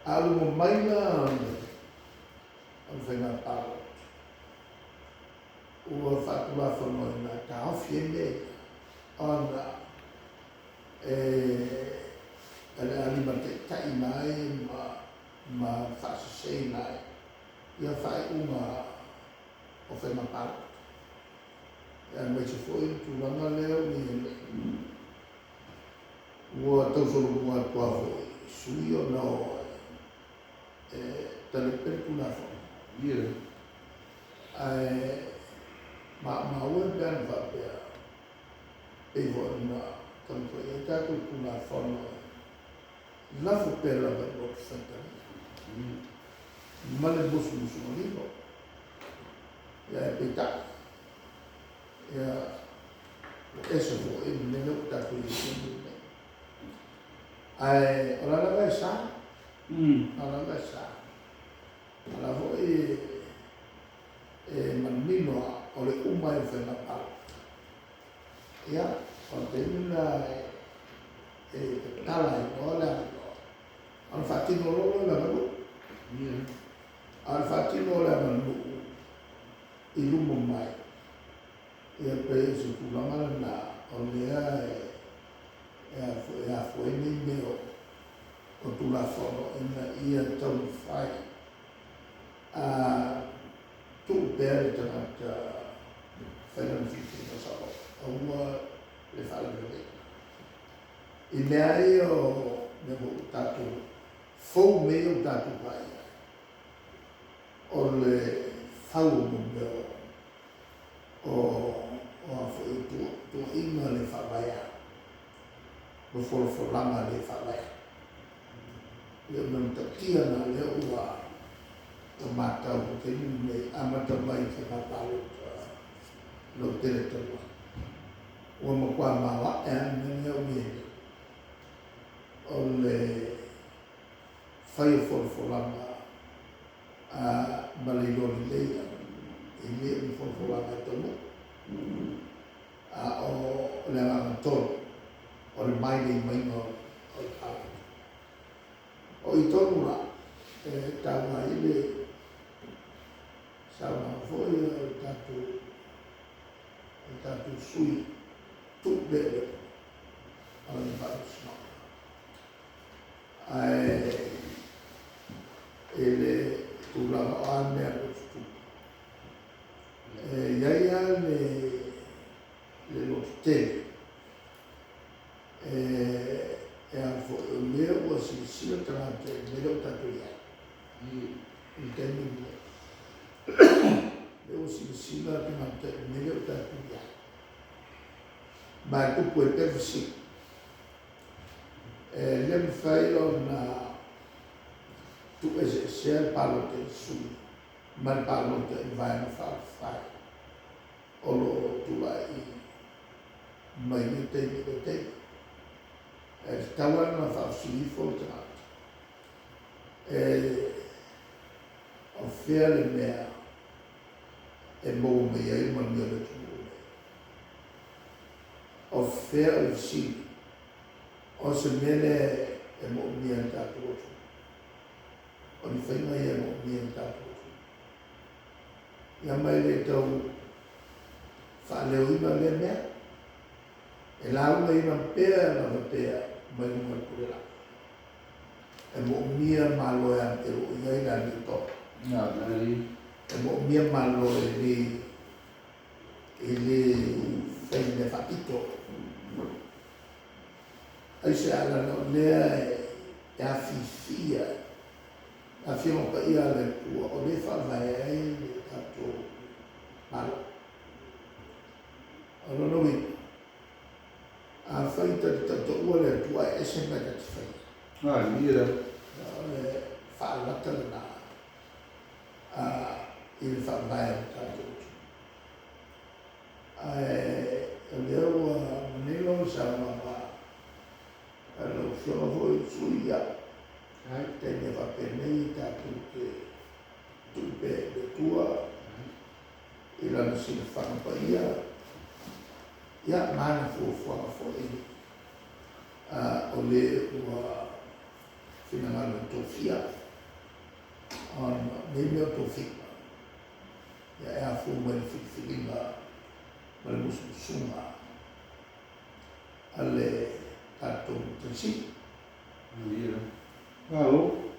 Alu mamaina ang whenga palo. Ua whakula whanoi na ka hawhiene ona ale alima te kai mai ma whasasei mai. Ia whai unga o whenga palo. Ia mai se foi tūranga leo ni ua tausoro mua kua foi. Sui o no tale perkuna fo. Ia. Ma ua ben va pea. E vo na tanto e tato kuna fono. Lafo pela va lo santa. Male busu libo. Ya peta. Ya eso vo e neno tato i ora la vai sa. Ora la sa. Ala vo manino o le uma e whenga pala. Ia, o te mina tala e noa lea noa. Ana whatino lolo lea manu. Ana whatino lea manu i lumo mai. Ia pe se kulanga na o lea e a fuene meo o tula whono ina ia tau whai. Tu pere tangata whanamwhiti na sawa. Aua le whalamere. I mea e o neho tatu, fau me o tatu pai. O le whau mo meo o a fwoi tu inga le whawaya. O wholawholanga le whawaya. Leo nam takia na leo ua mata o te nune amata mai te papalo lo tere tala. Ua makua mawa e nene o mene. O le whai o wholawholanga a maliloni leia. E lea ni wholawholanga tonu. A o le angatoro. O le maile mainga o le pala. O i tonu la. Tawa ile Samau foi tatu sui tu bele on the ele tu la ane tu ya le lote fo le o si trate le tatu ya intendi eu si la pinante nele o tatu ya ma tu puoi per si le fai na tu esercer palo te su ma palo te vai na fai o lo tu vai mai ne te stava na fa si forte o fele mea e mo me e mania le tu o fele si o se mene e mo mia tatu o ni whainga e mo mia tatu ia mai le tau whaleo ina le mea e lau me ina pēa na pēa mai nunga kurela e mo mia malo e o iai na ni to e mo mia malo e le whaine whapito ai se ala no lea e a fifia a fia pa ia le tua o le whawai e le tato malo o no noi a whaita tato ua le tua e se mai kati whai mira le whaalata le nā i le whawai o tato e leo manilo sa mama lo sono voi suia te ne va penei tato che tu pe le tua i la si le whanga pa ia mana fu o le ua finangalo tofia on maybe tofik ya afu mai fikiringa mai musunga ale tato tsi Iya. Halo.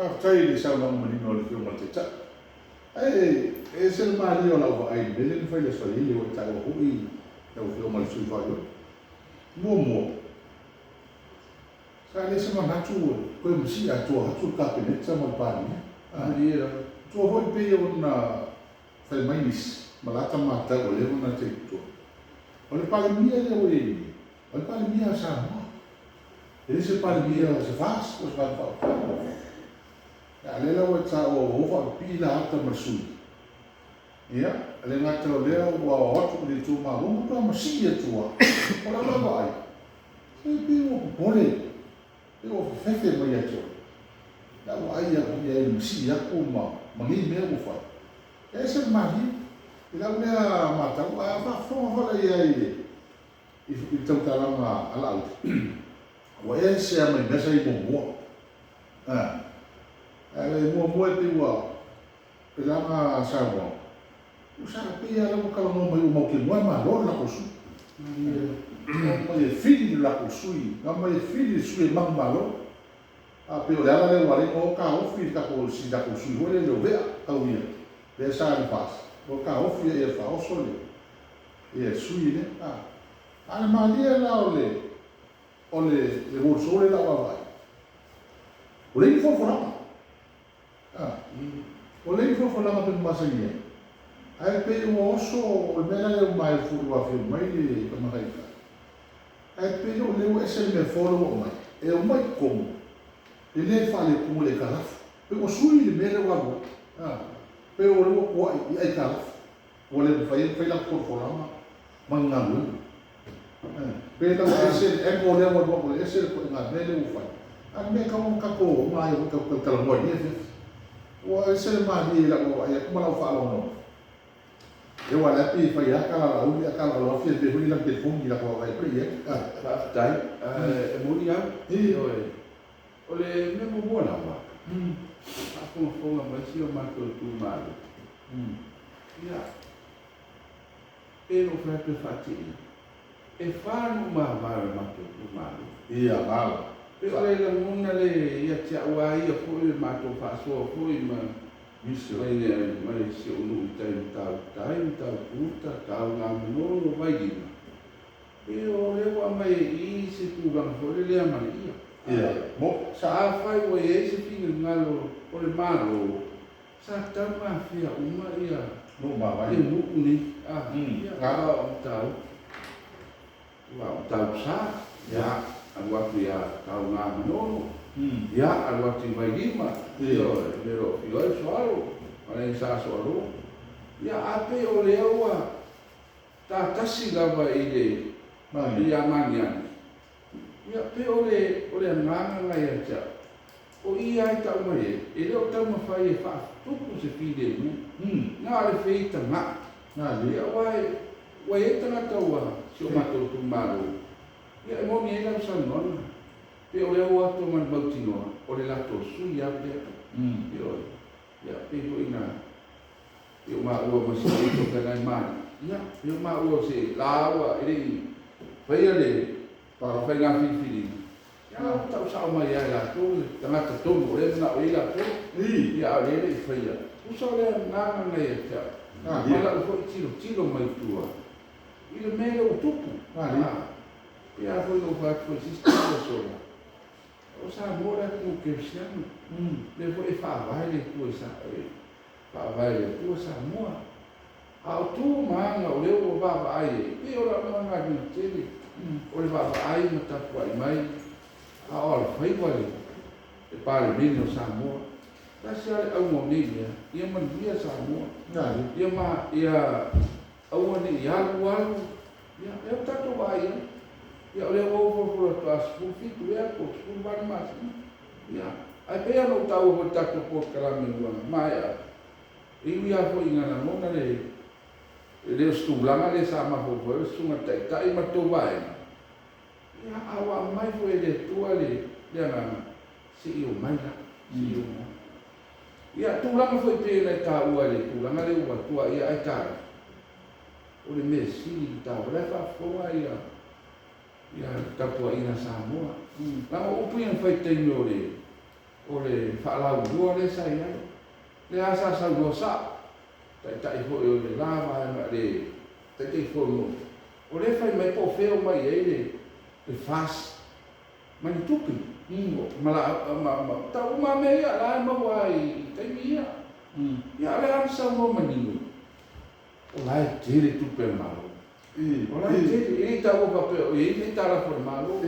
After the sound of money no film matcha. Sel mali ola wa ai belen fa le soli le ta wa hui ta film mal su fa yo. Mo. Sa le sama na tu ko msi a tu ha tu ka pe sama pa ni. Iya. Tu ho pe yo na fa mais malata mata o le na te tu. Ole pa mia le o le. Ole pa mia sa mo. Esse palmia se faz, os vai para. Ale la wa tsa o fa pila ata masui. Ia, ale ngata o lea wa hotu le tu ma mo pa masia tua. Ola la vai. Se pi o pole. E o fefe mai atu. La wa ia ku ia masia ku ma mangi me o fa. Esse mari, ila lea mata wa fa fo la ia i. I tau talanga ala. Wa ese a mai mesa I mo. Ale mo te wa. Pelanga sawa. Usa pia la ka no mai mo ke mo ma lo la kosu. Mai fili la kosui, mai fili sui mang malo. A pe la le wa le ko ka o fili ka ko si da kosui ho le lo vea ka uia. Le sa le pas. O ka o fili e fa o sole. E sui ne. Ale malia la ole. Ole le bolsole la vai. Ole fo fora. Ole fo fora pe masaia. Ai pe o oso o mena le mai fu wa fi mai le kama kai. Ai pe o le o ese me foro o mai. E o mai como. Ele fa le como le calaf. Pe o sui le mele wa go. Pe o le o ai calaf. O le fai la por fora ma. Mangalu. Pela esse é o lema do bagulho, esse é na velha ufa. A me como caco, mais o que ela morre, o esse é mais lá o aí como ela fala não. Eu olha aqui foi aquela lá fez de ruim lá que fundo lá com vai para Fa dai. Mulia. Oi. Ole mesmo boa lá. A como mas se eu marco tu mal. Ya. Pero foi para fazer. E whānu māwara mato o mālu. Ia mālu. E ole la muna le ia tia ua ia fui mato whāsoa fui ma Misio. Mai se unu i tau puta, tau ngā manono vai ima. E ole wa mai I se tūranga fore lea mani ia. Ia. Mo. Sa a whai wa e se pinga ngalo ole mālo. Sa tau ngā whia uma ia. No māwai. E muku ni. Ia ngā tau. Wow, tau sa, ya, alwatu ya tau ngā manono, ya, alwatu vai lima, lero, io soaro, ale sa soaro, ya, ape o leaua, ta tasi lava I le amaniani, ya, pe o le nganga ngai atia, o ia I tau mai e leo tau mawhai e wha, tuku se pide mu, ngā le feita ngā, ya, wai e tanga taua, si o mato tu maru. Ia mo ni ela sanon. Pe o leo ato man bautino, o le lato sui a pe. Yo. Ya pe ko ina. Yo ma o ma si to kana man. Ya, yo ma o se lawa ele. Vai ele para vai nga fili. Ya ta sa ma ya la to, tanga ta to mo le na o ila to. Ya le foi ya. O so le na na ya ta. Mala o tiro mai tua. Ile mele o tupu. Ia foi no vai foi sistema sola. O sa mora com cristiano. Levou e fa vai le tua sa. Fa vai le tua sa moa. Ao tu manga o leo va vai. E ora manga ni tele. O le va vai no tapu ai mai. A ora foi vale. E pare bem no sa moa. Kasi au mo ni ia man dia sa moa. Ia ma ia au ni ia luar. Ya, eu tato vai. Ya, olha o ovo por as fitu ya, por vai mais. Ya, ai pe no tau o tato por kala menua. Mai. E ia foi ngana mona le. Le stulanga le sama ho, sunga tai ma to vai. Ya, awa mai foi le tua le. dia nga si o mai la si o mai ia tulanga foi pe le ka ua le tulanga le ua tua ia ai ka o le mesi ta o le fa foa ia kapua ina Samau la o pu yang fai te o le whaalau dua le sai ai le asa sa ua sa tai fo o le lava ma le tai fo no o le fai mai po feo mai ai le fast mai tupi ma tau ma me ia la ma wai tai mia ia le ansa mo manino o lai tere tupe malo o lai tere e tau pa pe e tala por malo